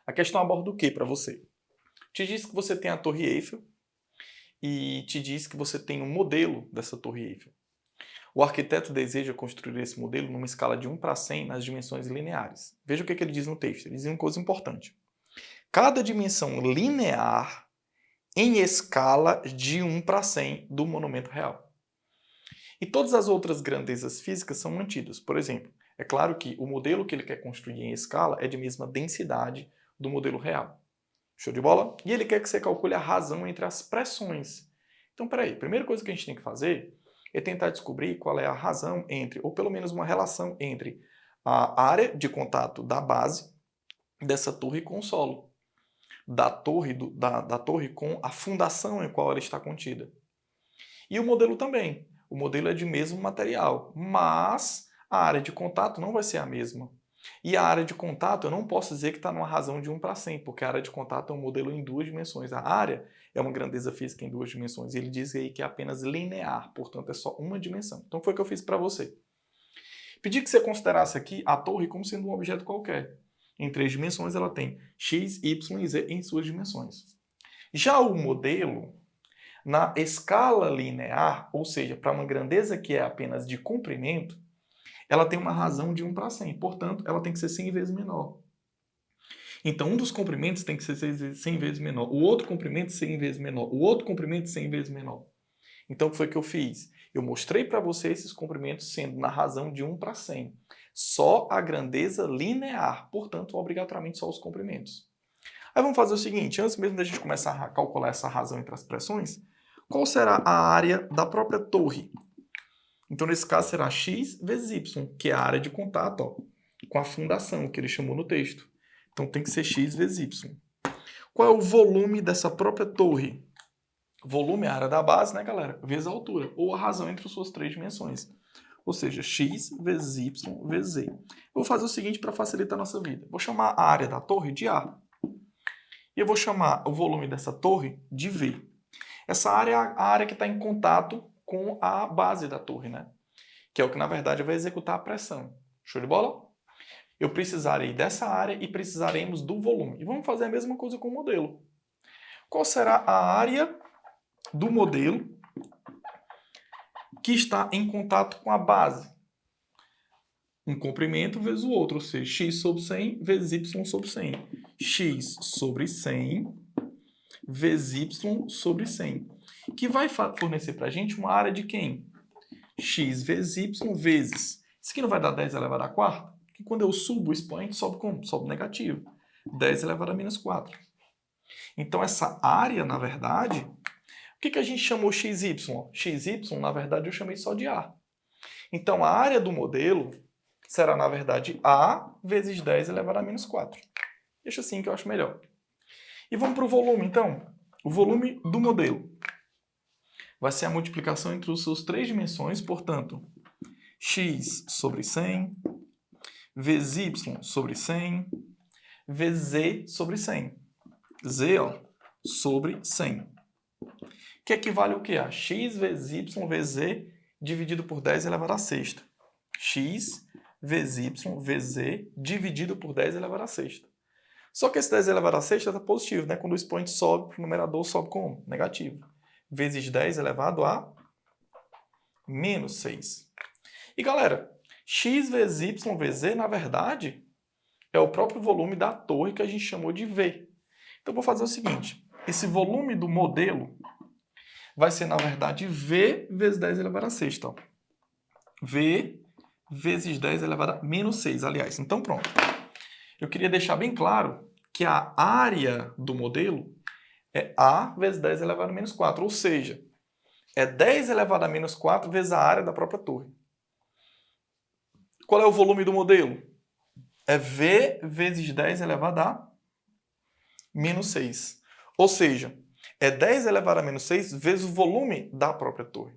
A questão aborda o que para você? Te diz que você tem a Torre Eiffel e te diz que você tem um modelo dessa Torre Eiffel. O arquiteto deseja construir esse modelo numa escala de 1 para 100 nas dimensões lineares. Veja o que ele diz no texto. Ele diz uma coisa importante. Cada dimensão linear em escala de 1 para 100 do monumento real. E todas as outras grandezas físicas são mantidas. Por exemplo, é claro que o modelo que ele quer construir em escala é de mesma densidade do modelo real. Show de bola? E ele quer que você calcule a razão entre as pressões. Então, peraí, a primeira coisa que a gente tem que fazer é tentar descobrir qual é a razão entre, ou pelo menos uma relação entre, a área de contato da base dessa torre com o solo. Da torre com a fundação em qual ela está contida. E o modelo também. O modelo é de mesmo material, mas a área de contato não vai ser a mesma. E a área de contato eu não posso dizer que está numa razão de 1 para 100, porque a área de contato é um modelo em 2 dimensões. A área é uma grandeza física em 2 dimensões. E ele diz aí que é apenas linear, portanto é só uma dimensão. Então foi o que eu fiz para você. Pedi que você considerasse aqui a torre como sendo um objeto qualquer. Em 3 dimensões ela tem x, y e z em suas dimensões. Já o modelo, na escala linear, ou seja, para uma grandeza que é apenas de comprimento, ela tem uma razão de 1 para 100. Portanto, ela tem que ser 100 vezes menor. Então, um dos comprimentos tem que ser 100 vezes menor. O outro comprimento 100 vezes menor. O outro comprimento 100 vezes menor. Então, o que foi que eu fiz? Eu mostrei para você esses comprimentos sendo na razão de 1 para 100. Só a grandeza linear. Portanto, obrigatoriamente só os comprimentos. Aí vamos fazer o seguinte. Antes mesmo da gente começar a calcular essa razão entre as pressões, qual será a área da própria torre? Então, nesse caso, será x vezes y, que é a área de contato, ó, com a fundação, que ele chamou no texto. Então, tem que ser x vezes y. Qual é o volume dessa própria torre? Volume é a área da base, né, galera? Vezes a altura, ou a razão entre as suas 3 dimensões. Ou seja, x vezes y vezes z. Eu vou fazer o seguinte para facilitar a nossa vida. Vou chamar a área da torre de A. E eu vou chamar o volume dessa torre de V. Essa área é a área que está em contato com a base da torre, né? Que é o que, na verdade, vai executar a pressão. Show de bola? Eu precisarei dessa área e precisaremos do volume. E vamos fazer a mesma coisa com o modelo. Qual será a área do modelo que está em contato com a base? Um comprimento vezes o outro, ou seja, x sobre 100 vezes y sobre 100. X sobre 100 vezes y sobre 100. Que vai fornecer para a gente uma área de quem? X vezes y vezes. Isso aqui não vai dar 10 elevado a quarta? Porque quando eu subo o expoente, sobe como? Sobe negativo. 10 elevado a menos 4. Então, essa área, na verdade, o que a gente chamou xy? Xy, na verdade, eu chamei só de A. Então, a área do modelo será, na verdade, A vezes 10 elevado a menos 4. Deixa assim que eu acho melhor. E vamos para o volume, então. O volume do modelo vai ser a multiplicação entre as suas 3 dimensões, portanto, x sobre 100, vezes y sobre 100, vezes z sobre 100. Z, ó, sobre 100. Que equivale ao que? A x vezes y vezes z dividido por 10 elevado a sexta. X vezes y vezes z dividido por 10 elevado a sexta. Só que esse 10 elevado a sexta está positivo, né? Quando o expoente sobe, o numerador sobe como? Negativo. Vezes 10 elevado a menos 6. E galera, x vezes y vezes z, na verdade, é o próprio volume da torre que a gente chamou de V. Então, eu vou fazer o seguinte. Esse volume do modelo vai ser, na verdade, V vezes 10 elevado a sexta. Ó. V vezes 10 elevado a menos 6, aliás. Então, pronto. Eu queria deixar bem claro que a área do modelo é A vezes 10 elevado a menos 4. Ou seja, é 10 elevado a menos 4 vezes a área da própria torre. Qual é o volume do modelo? É V vezes 10 elevado a menos 6. Ou seja, é 10 elevado a menos 6 vezes o volume da própria torre.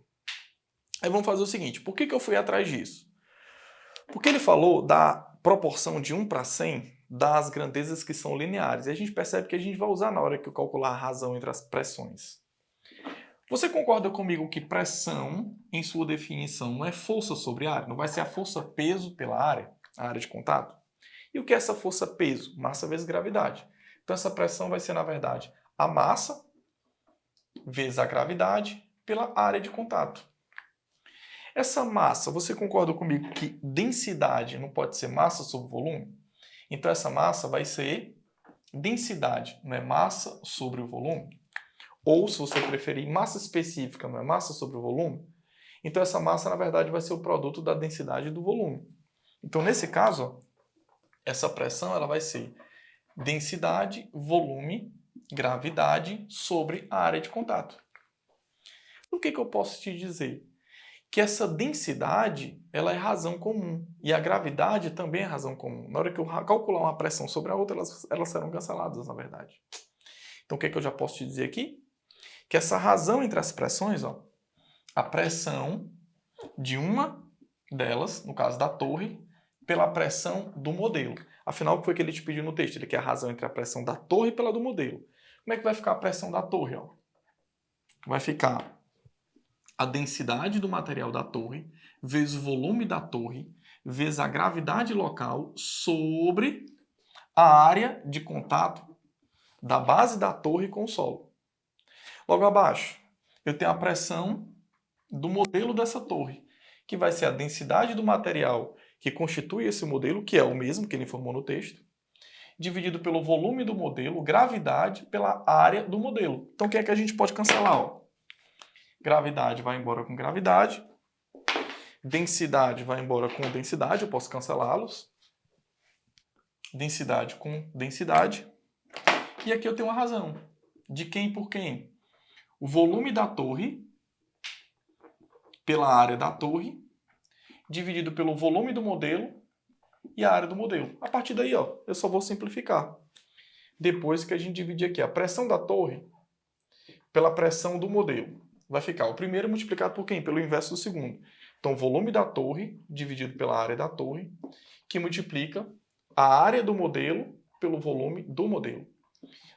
Aí vamos fazer o seguinte, por que eu fui atrás disso? Porque ele falou da proporção de 1 para 100 das grandezas que são lineares. E a gente percebe que a gente vai usar na hora que eu calcular a razão entre as pressões. Você concorda comigo que pressão, em sua definição, não é força sobre área? Não vai ser a força-peso pela área, a área de contato? E o que é essa força-peso? Massa vezes gravidade. Então essa pressão vai ser, na verdade, a massa vezes a gravidade pela área de contato. Essa massa, você concorda comigo que densidade não pode ser massa sobre volume? Então essa massa vai ser densidade, não é massa sobre o volume? Ou, se você preferir, massa específica, não é massa sobre o volume? Então essa massa, na verdade, vai ser o produto da densidade do volume. Então, nesse caso, ó, essa pressão ela vai ser densidade, volume, gravidade sobre a área de contato. O que eu posso te dizer? Que essa densidade ela é razão comum e a gravidade também é razão comum. Na hora que eu calcular uma pressão sobre a outra, elas serão canceladas, na verdade. Então, o que eu já posso te dizer aqui? Que essa razão entre as pressões, ó, a pressão de uma delas, no caso da torre, pela pressão do modelo. Afinal, o que foi que ele te pediu no texto? Ele quer a razão entre a pressão da torre e pela do modelo. Como é que vai ficar a pressão da torre? Ó? Vai ficar a densidade do material da torre vezes o volume da torre vezes a gravidade local sobre a área de contato da base da torre com o solo. Logo abaixo, eu tenho a pressão do modelo dessa torre, que vai ser a densidade do material que constitui esse modelo, que é o mesmo que ele informou no texto, dividido pelo volume do modelo, gravidade pela área do modelo. Então, o que é que a gente pode cancelar? Ó? Gravidade vai embora com gravidade, densidade vai embora com densidade, eu posso cancelá-los. Densidade com densidade. E aqui eu tenho uma razão. De quem por quem? O volume da torre pela área da torre, dividido pelo volume do modelo e a área do modelo. A partir daí, ó, eu só vou simplificar. Depois que a gente dividir aqui a pressão da torre pela pressão do modelo, vai ficar o primeiro multiplicado por quem? Pelo inverso do segundo. Então, volume da torre dividido pela área da torre, que multiplica a área do modelo pelo volume do modelo.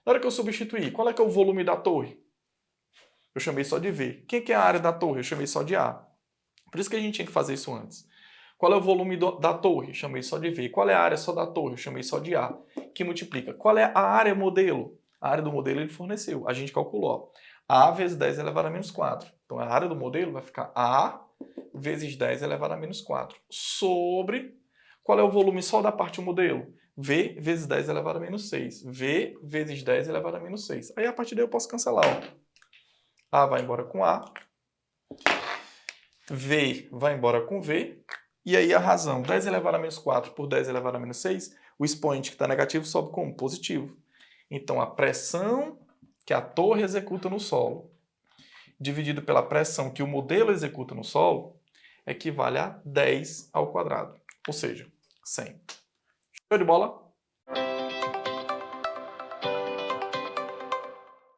Na hora que eu substituir, qual é que é o volume da torre? Eu chamei só de V. Quem que é a área da torre? Eu chamei só de A. Por isso que a gente tinha que fazer isso antes. Qual é o volume da torre? Chamei só de V. Qual é a área só da torre? Chamei só de A. Que multiplica. Qual é a área modelo? A área do modelo ele forneceu. A gente calculou. A vezes 10 elevado a menos 4. Então a área do modelo vai ficar A vezes 10 elevado a menos 4. Sobre... Qual é o volume só da parte do modelo? V vezes 10 elevado a menos 6. V vezes 10 elevado a menos 6. Aí a partir daí eu posso cancelar. Ó. A vai embora com A. V vai embora com V. E aí a razão, 10 elevado a menos 4 por 10 elevado a menos 6, o expoente que está negativo sobe como positivo. Então a pressão que a torre executa no solo, dividido pela pressão que o modelo executa no solo, equivale a 10 ao quadrado. Ou seja, 100. Show de bola?